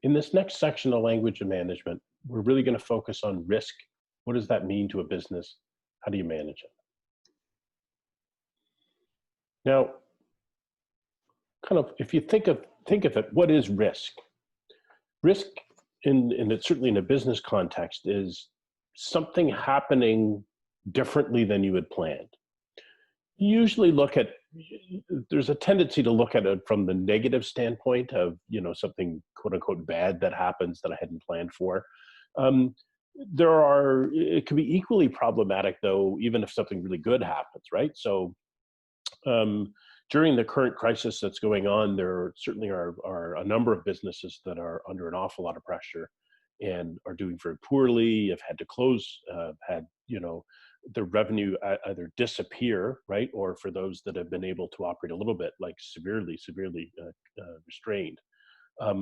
In this next section of language and management, we're really going to focus on risk. What does that mean to a business? How do you manage it? Now, kind of, if you think of it, what is risk? Risk, in it, certainly in a business context, is something happening differently than you had planned. You usually look at there's a tendency to look at it from the negative standpoint of something quote unquote bad that happens that I hadn't planned for. Um, it can be equally problematic though, even if something really good happens, right? So um, during the current crisis that's going on, there certainly are a number of businesses that are under an awful lot of pressure and are doing very poorly, have had to close, had their revenue either disappear, right, or for those that have been able to operate a little bit, like severely restrained.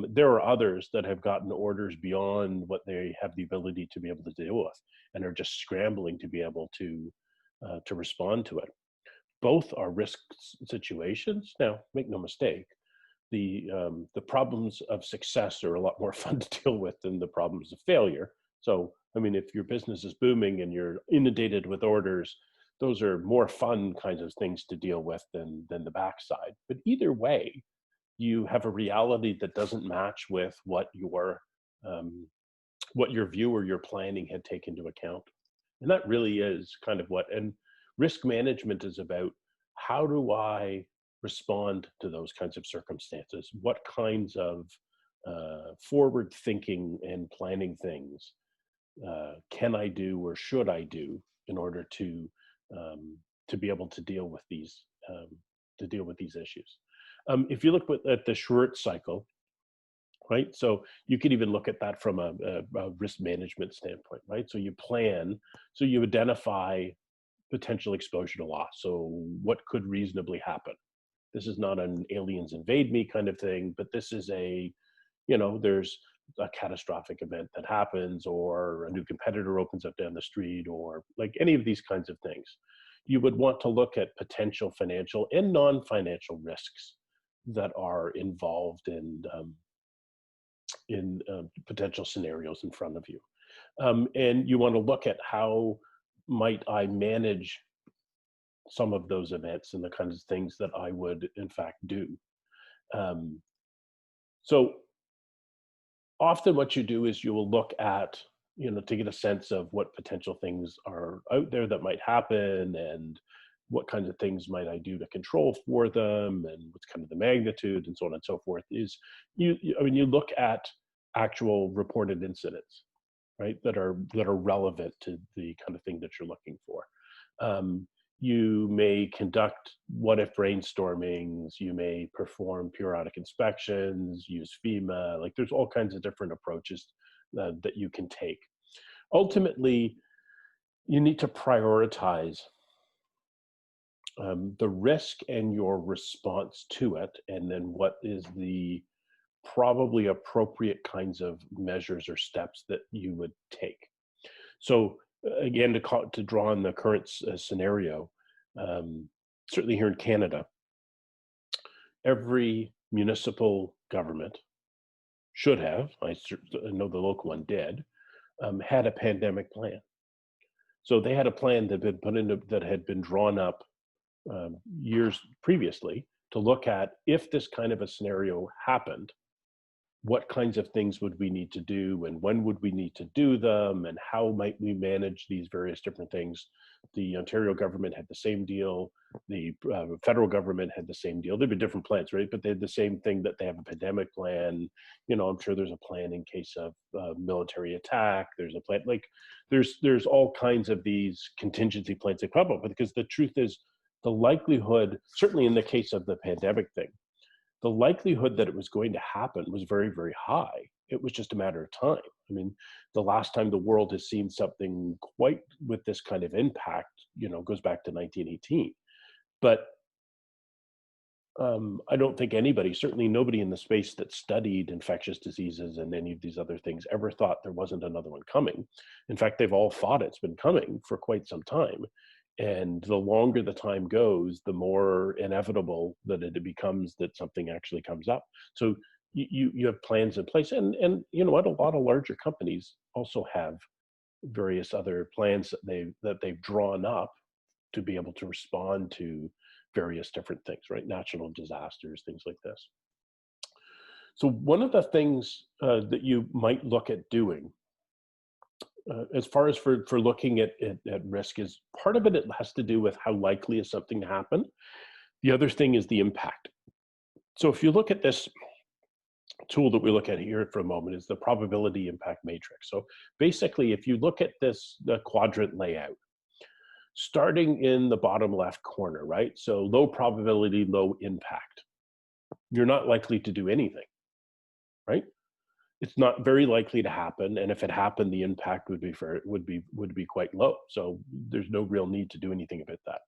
There are others that have gotten orders beyond what they have the ability to be able to deal with, and are just scrambling to be able to respond to it. Both are situations. Now, make no mistake, the problems of success are a lot more fun to deal with than the problems of failure. So, I mean, if your business is booming and you're inundated with orders, those are more fun kinds of things to deal with than the backside. But either way, you have a reality that doesn't match with um, what your view or your planning had taken into account. And that really is kind of and risk management is about: how do I respond to those kinds of circumstances? What kinds of forward thinking and planning things can I do or should I do in order um, to be able to deal with these issues? If you look at the short cycle, right? So you could even look at that from a risk management standpoint, right? So you plan, so you identify potential exposure to loss. So what could reasonably happen? This is not an aliens invade me kind of thing, but this is there's a catastrophic event that happens, or a new competitor opens up down the street, or like any of these kinds of things. You would want to look at potential financial and non-financial risks that are involved in potential scenarios in front of you. And you want to look at how might I manage some of those events and the kinds of things that I would in fact do. Um, so often what you do is you will look at, to get a sense of what potential things are out there that might happen, and what kinds of things might I do to control for them, and what's kind of the magnitude, and so on and so forth. Is I mean, you look at actual reported incidents, right, that are relevant to the kind of thing that you're looking for. Um, you may conduct what if brainstormings, you may perform periodic inspections, use FEMA, like there's all kinds of different approaches that you can take. Ultimately, you need to prioritize the risk and your response to it, and then what is the probably appropriate kinds of measures or steps that you would take. So again, to draw on the current scenario, um, certainly here in Canada, every municipal government should have, I know the local one did, had a pandemic plan. So they had a plan that had been put into, that had been drawn up years previously, to look at, if this kind of a scenario happened, what kinds of things would we need to do, and when would we need to do them, and how might we manage these various different things. The Ontario government had the same deal. The federal government had the same deal. There'd be different plans, right? But they had the same thing, that they have a pandemic plan. I'm sure there's a plan in case of military attack. There's a plan, like there's all kinds of these contingency plans they come up with, because the truth is, the likelihood, certainly in the case of the pandemic thing, the likelihood that it was going to happen was very, very high. It was just a matter of time. I mean, the last time the world has seen something quite with this kind of impact, goes back to 1918. But I don't think anybody, certainly nobody in the space that studied infectious diseases and any of these other things, ever thought there wasn't another one coming. In fact, they've all thought it's been coming for quite some time. And the longer the time goes, the more inevitable that it becomes that something actually comes up. So you have plans in place, and you know what, a lot of larger companies also have various other plans that they've drawn up to be able to respond to various different things, right? Natural disasters, things like this. So one of the things that you might look at doing, as far as for looking at risk, is part of it has to do with how likely is something to happen. The other thing is the impact. So if you look at this tool that we look at here for a moment, is the probability impact matrix. So basically, if you look at the quadrant layout, starting in the bottom left corner, right? So low probability, low impact. You're not likely to do anything, right? It's not very likely to happen, and if it happened, the impact would be quite low. So there's no real need to do anything about that.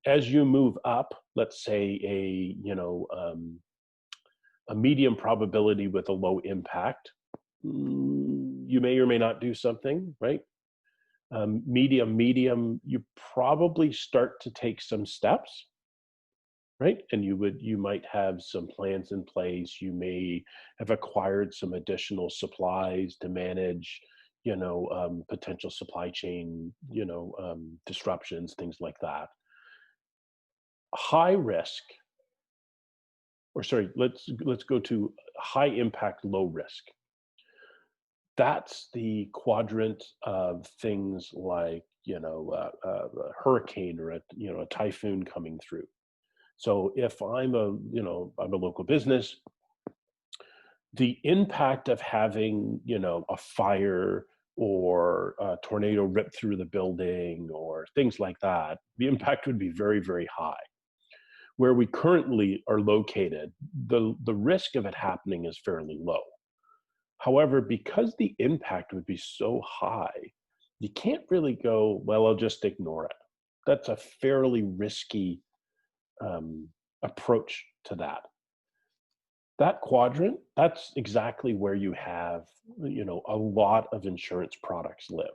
As you move up, let's say a medium probability with a low impact, you may or may not do something, right? Medium, you probably start to take some steps, right? And you might have some plans in place. You may have acquired some additional supplies to manage, potential supply chain, disruptions, things like that. High risk, or sorry, let's go to high impact, low risk. That's the quadrant of things like a hurricane or a typhoon coming through. So if I'm a local business, the impact of having a fire or a tornado rip through the building or things like that, the impact would be very, very high. Where we currently are located, the risk of it happening is fairly low. However, because the impact would be so high, you can't really go, well, I'll just ignore it. That's a fairly risky approach to that. That quadrant, that's exactly where you have, a lot of insurance products live.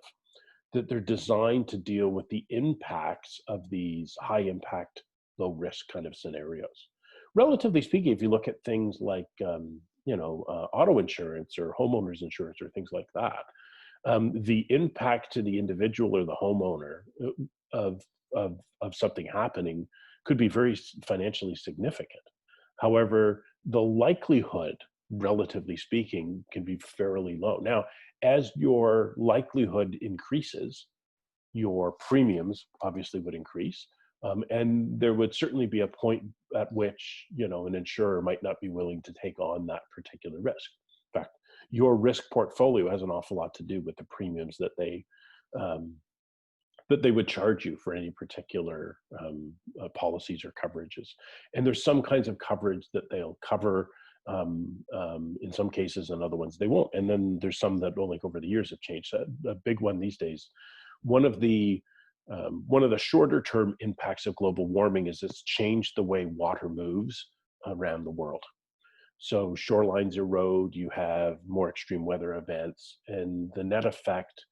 That they're designed to deal with the impacts of these high impact, low risk kind of scenarios. Relatively speaking, if you look at things like auto insurance or homeowners insurance or things like that, the impact to the individual or the homeowner of something happening could be very financially significant. However, the likelihood, relatively speaking, can be fairly low. Now, as your likelihood increases, your premiums obviously would increase. And there would certainly be a point at which, an insurer might not be willing to take on that particular risk. In fact, your risk portfolio has an awful lot to do with the premiums that they would charge you for any particular policies or coverages. And there's some kinds of coverage that they'll cover in some cases, and other ones they won't. And then there's some that, over the years, have changed. A big one these days, one of the shorter term impacts of global warming is it's changed the way water moves around the world. So shorelines erode, you have more extreme weather events, and the net effect,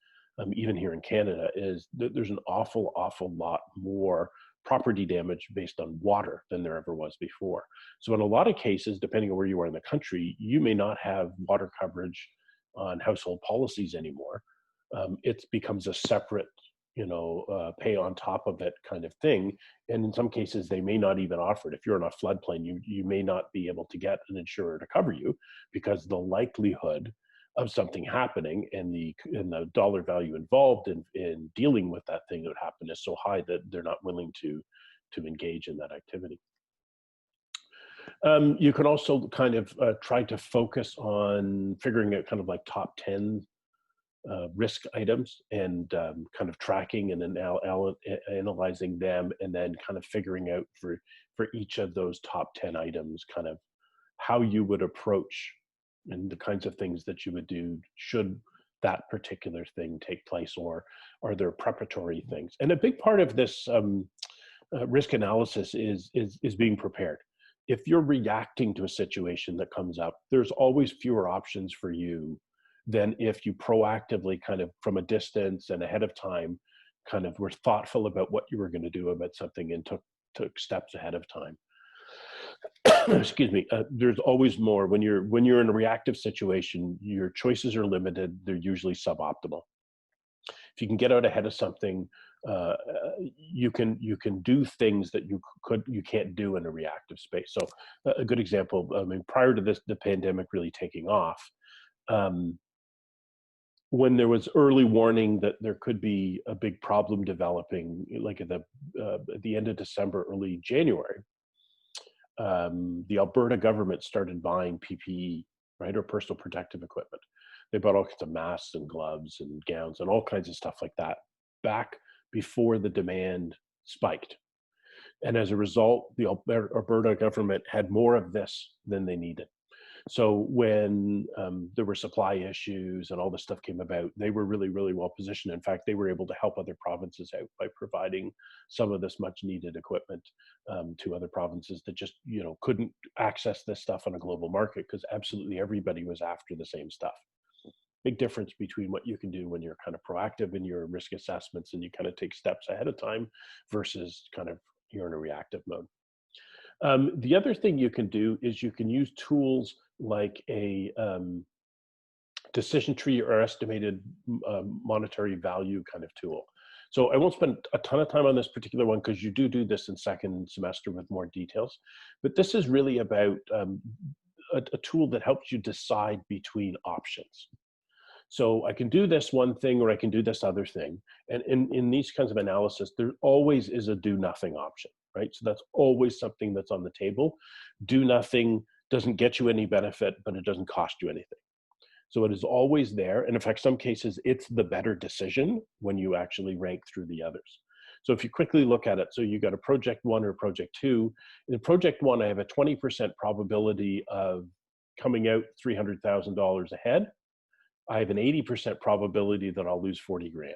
even here in Canada, is that there's an awful lot more property damage based on water than there ever was before. So in a lot of cases, depending on where you are in the country, you may not have water coverage on household policies anymore. It becomes a separate pay on top of it kind of thing. And in some cases, they may not even offer it. If you're in a floodplain, you may not be able to get an insurer to cover you because the likelihood of something happening and the dollar value involved in dealing with that thing that would happen is so high that they're not willing to engage in that activity. You can also kind of try to focus on figuring out kind of like top 10 risk items and kind of tracking and then analyzing them, and then kind of figuring out for each of those top 10 items kind of how you would approach and the kinds of things that you would do should that particular thing take place, or are there preparatory things. And a big part of this risk analysis is being prepared. If you're reacting to a situation that comes up, there's always fewer options for you than if you proactively, kind of from a distance and ahead of time, kind of were thoughtful about what you were going to do about something and took steps ahead of time. excuse me, there's always more. When you're in a reactive situation, your choices are limited. They're usually suboptimal. If you can get out ahead of something, you can do things that you can't do in a reactive space. So a good example, I mean, prior to the pandemic really taking off, when there was early warning that there could be a big problem developing, like at the end of December, early January, the Alberta government started buying PPE, right, or personal protective equipment. They bought all kinds of masks and gloves and gowns and all kinds of stuff like that back before the demand spiked. And as a result, the Alberta government had more of this than they needed. So when there were supply issues and all this stuff came about, they were really, really well positioned. In fact, they were able to help other provinces out by providing some of this much needed equipment to other provinces that just, couldn't access this stuff on a global market because absolutely everybody was after the same stuff. Big difference between what you can do when you're kind of proactive in your risk assessments and you kind of take steps ahead of time versus kind of you're in a reactive mode. The other thing you can do is you can use tools like a decision tree or estimated monetary value kind of tool. So I won't spend a ton of time on this particular one because you do this in second semester with more details. But this is really about a tool that helps you decide between options. So I can do this one thing or I can do this other thing. And in these kinds of analysis, there always is a do nothing option, right? So that's always something that's on the table. Do nothing doesn't get you any benefit, but it doesn't cost you anything. So it is always there. And in fact, some cases, it's the better decision when you actually rank through the others. So if you quickly look at it, so you got a project one or project two. In project one, I have a 20% probability of coming out $300,000 ahead. I have an 80% probability that I'll lose 40 grand,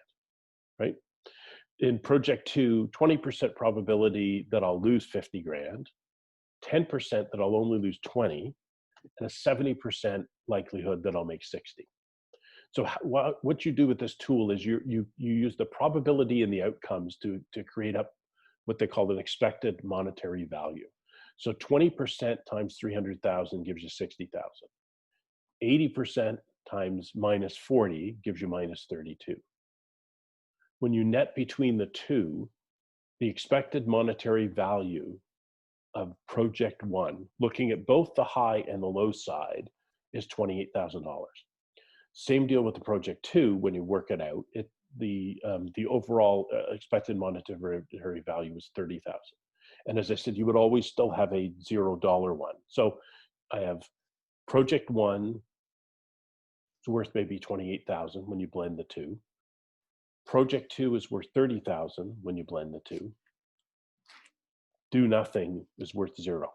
right? In project two, 20% probability that I'll lose 50 grand, 10% that I'll only lose 20, and a 70% likelihood that I'll make 60. So what you do with this tool is you use the probability and the outcomes to create up what they call an expected monetary value. So 20% times 300,000 gives you 60,000. 80% times minus 40 gives you minus 32. When you net between the two, the expected monetary value of project one, looking at both the high and the low side, is $28,000. Same deal with the project two. When you work it out, the overall expected monetary value is 30,000. And as I said, you would always still have a $0 one. So I have project one, it's worth maybe 28,000 when you blend the two. Project two is worth 30,000 when you blend the two. Do nothing is worth 0.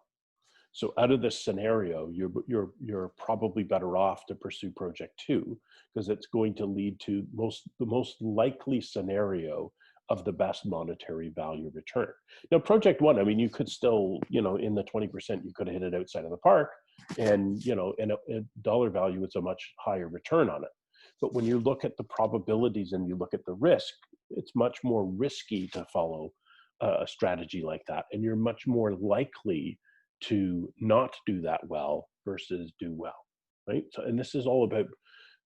So out of this scenario, you're probably better off to pursue project two because it's going to lead to the most likely scenario of the best monetary value return. Now, project one, I mean, you could still, in the 20%, you could have hit it outside of the park, and in a dollar value, it's a much higher return on it. But when you look at the probabilities and you look at the risk, it's much more risky to follow a strategy like that, and you're much more likely to not do that well versus do well, right? So, and this is all about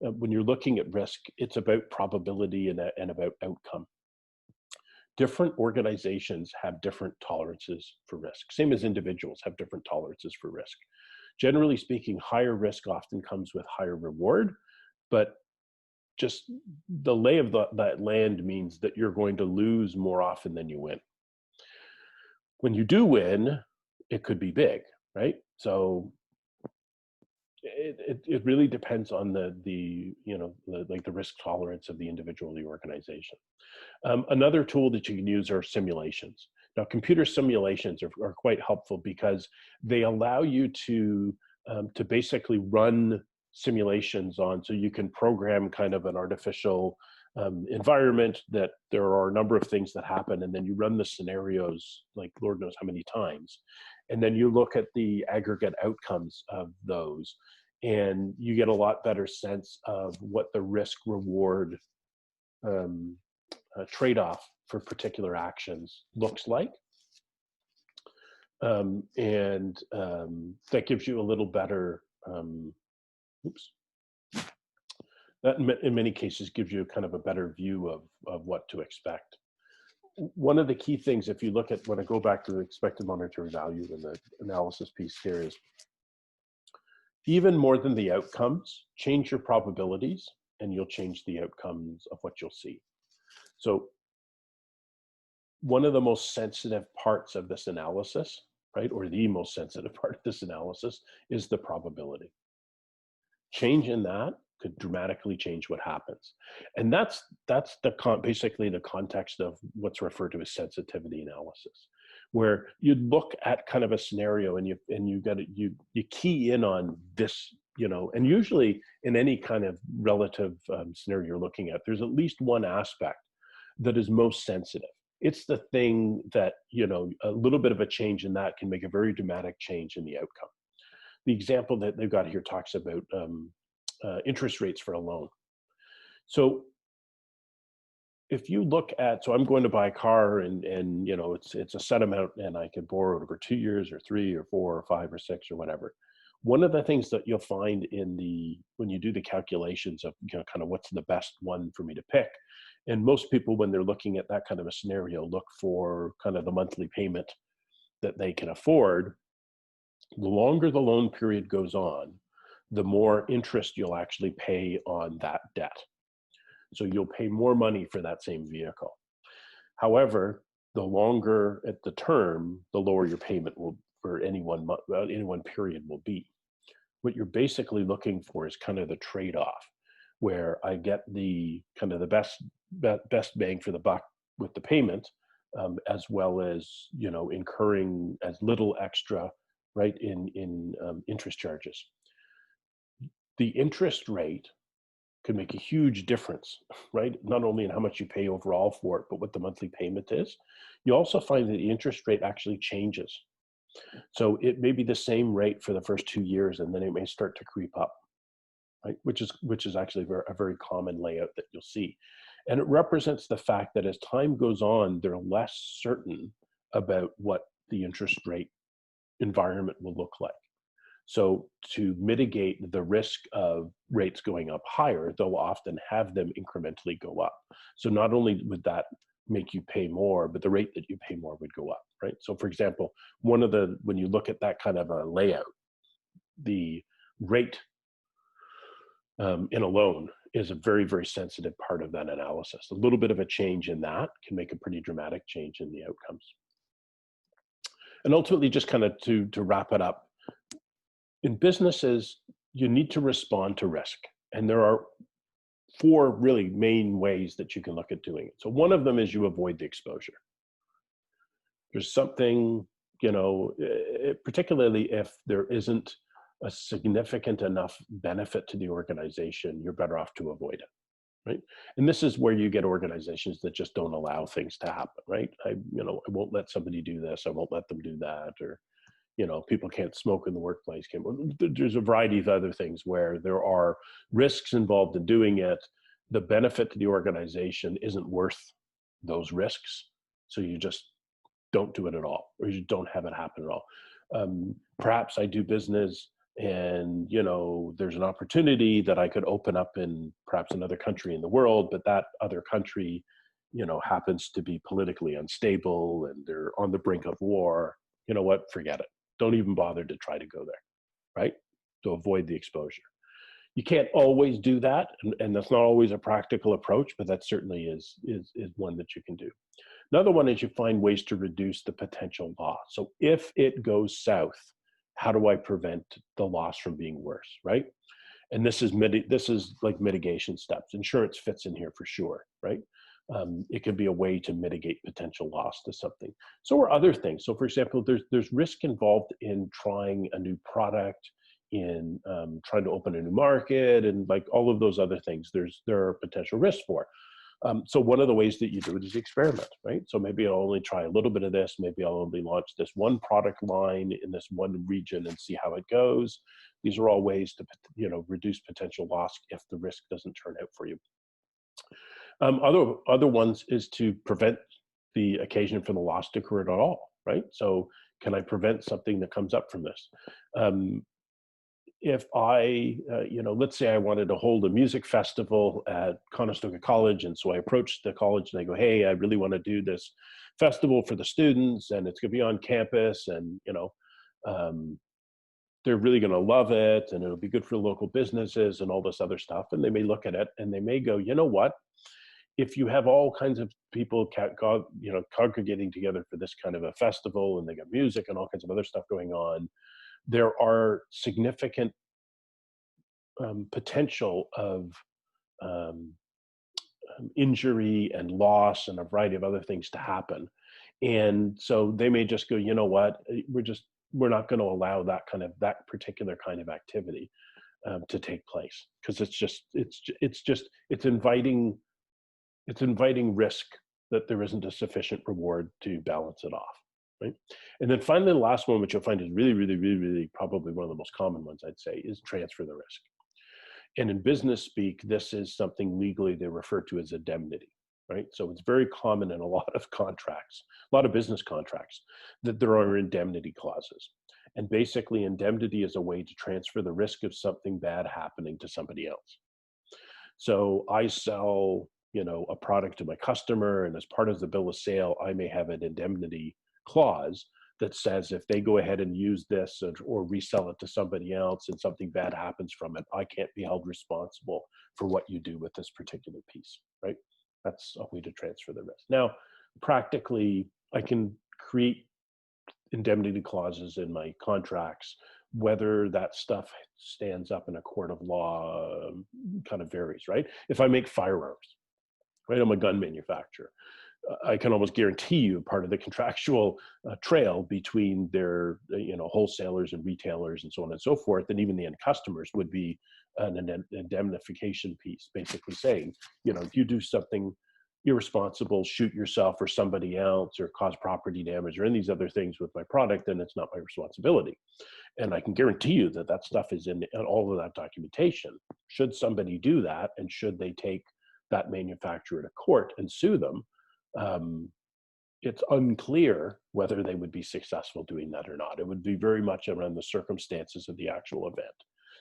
when you're looking at risk, it's about probability and about outcome. Different organizations have different tolerances for risk, same as individuals have different tolerances for risk. Generally speaking, higher risk often comes with higher reward, but just the lay of that land means that you're going to lose more often than you win. When you do win, it could be big, right? So it really depends on the risk tolerance of the individual, the organization. Another tool that you can use are simulations. Now, computer simulations are quite helpful because they allow you to basically run simulations on, so you can program kind of an artificial environment that there are a number of things that happen, and then you run the scenarios like Lord knows how many times, and then you look at the aggregate outcomes of those, and you get a lot better sense of what the risk reward trade-off for particular actions looks like. That gives you a little better, oops, that in many cases gives you kind of a better view of what to expect. One of the key things, if you look at, when I go back to the expected monetary value in the analysis piece here, is even more than the outcomes, change your probabilities and you'll change the outcomes of what you'll see. So one of the most sensitive parts of this analysis, right, or the most sensitive part of this analysis, is the probability. Change in that could dramatically change what happens. And that's basically the context of what's referred to as sensitivity analysis, where you'd look at kind of a scenario and you key in on this, and usually in any kind of relative scenario you're looking at, there's at least one aspect that is most sensitive. It's the thing that, a little bit of a change in that can make a very dramatic change in the outcome. The example that they've got here talks about interest rates for a loan. So if you look at, so I'm going to buy a car and it's a set amount and I can borrow it over 2 years or 3 or 4 or 5 or 6 or whatever. One of the things that you'll find when you do the calculations of, kind of what's the best one for me to pick. And most people, when they're looking at that kind of a scenario, look for kind of the monthly payment that they can afford. The longer the loan period goes on, the more interest you'll actually pay on that debt. So you'll pay more money for that same vehicle. However, the longer at the term, the lower your payment will, for any one period, will be. What you're basically looking for is kind of the trade-off, where I get the kind of the best bang for the buck with the payment, as well as incurring as little extra, right, in interest charges. The interest rate could make a huge difference, right? Not only in how much you pay overall for it, but what the monthly payment is. You also find that the interest rate actually changes. So it may be the same rate for the first 2 years, and then it may start to creep up, right? Which is actually a very common layout that you'll see. And it represents the fact that as time goes on, they're less certain about what the interest rate environment will look like. So to mitigate the risk of rates going up higher, they'll often have them incrementally go up. So not only would that make you pay more, but the rate that you pay more would go up, right? So for example, when you look at that kind of a layout, the rate in a loan is a very, very sensitive part of that analysis. A little bit of a change in that can make a pretty dramatic change in the outcomes. And ultimately, just kind of to wrap it up, in businesses, you need to respond to risk. And there are 4 really main ways that you can look at doing it. So one of them is you avoid the exposure. There's something, particularly if there isn't a significant enough benefit to the organization, you're better off to avoid it, right? And this is where you get organizations that just don't allow things to happen, right? I won't let somebody do this, I won't let them do that, or people can't smoke in the workplace. There's a variety of other things where there are risks involved in doing it. The benefit to the organization isn't worth those risks. So you just don't do it at all, or you don't have it happen at all. Perhaps I do business and, there's an opportunity that I could open up in perhaps another country in the world, but that other country, happens to be politically unstable and they're on the brink of war. You know what? Forget it. Don't even bother to try to go there, right? To avoid the exposure. You can't always do that, and that's not always a practical approach, but that certainly is one that you can do. Another one is you find ways to reduce the potential loss. So if it goes south, how do I prevent the loss from being worse, right? And this is like mitigation steps. Insurance fits in here for sure, right? It can be a way to mitigate potential loss to something. So are other things. So for example, there's risk involved in trying a new product, in trying to open a new market, and like all of those other things, there are potential risks for. So one of the ways that you do it is experiment, right? So maybe I'll only try a little bit of this. Maybe I'll only launch this one product line in this one region and see how it goes. These are all ways to, reduce potential loss if the risk doesn't turn out for you. Other ones is to prevent the occasion for the loss to occur at all, right? So Can I prevent something that comes up from this? Um, if I, let's say I wanted to hold a music festival at Conestoga College, and so I approached the college and I go, "Hey, I really want to do this festival for the students, and it's going to be on campus, and um, they're really going to love it, and it'll be good for local businesses and all this other stuff." And they may look at it and they may go, "You know what? If you have all kinds of people, congregating together for this kind of a festival, and they got music and all kinds of other stuff going on, there are significant potential of um, injury and loss and a variety of other things to happen." And so they may just go, "You know what? We're not going to allow that particular kind of activity to take place, because it's inviting risk that there isn't a sufficient reward to balance it off." Right. And then finally, the last one, which you'll find is really, really, really, really probably one of the most common ones, I'd say, is transfer the risk. And in business speak, this is something legally they refer to as indemnity, right? So it's very common in a lot of contracts, a lot of business contracts, that there are indemnity clauses. And basically, indemnity is a way to transfer the risk of something bad happening to somebody else. So I sell, a product to my customer, and as part of the bill of sale, I may have an indemnity clause that says if they go ahead and use this or resell it to somebody else and something bad happens from it, I can't be held responsible for what you do with this particular piece, right? That's a way to transfer the risk. Now, practically, I can create indemnity clauses in my contracts. Whether that stuff stands up in a court of law kind of varies, right? If I make firearms, right, I'm a gun manufacturer, I can almost guarantee you part of the contractual trail between their, wholesalers and retailers and so on and so forth, and even the end customers, would be an indemnification piece, basically saying, if you do something irresponsible, shoot yourself or somebody else, or cause property damage or any of these other things with my product, then it's not my responsibility. And I can guarantee you that that stuff is in all of that documentation. Should somebody do that, and should they take that manufacturer to court and sue them, um, it's unclear whether they would be successful doing that or not. It would be very much around the circumstances of the actual event.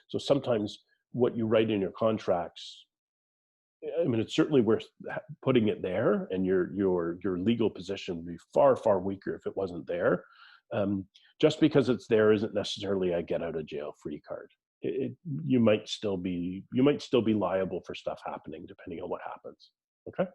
So sometimes what you write in your contracts, I mean, it's certainly worth putting it there, and your legal position would be far, far weaker if it wasn't there. Just because it's there isn't necessarily a get out of jail free card. You might still be liable for stuff happening depending on what happens. Okay.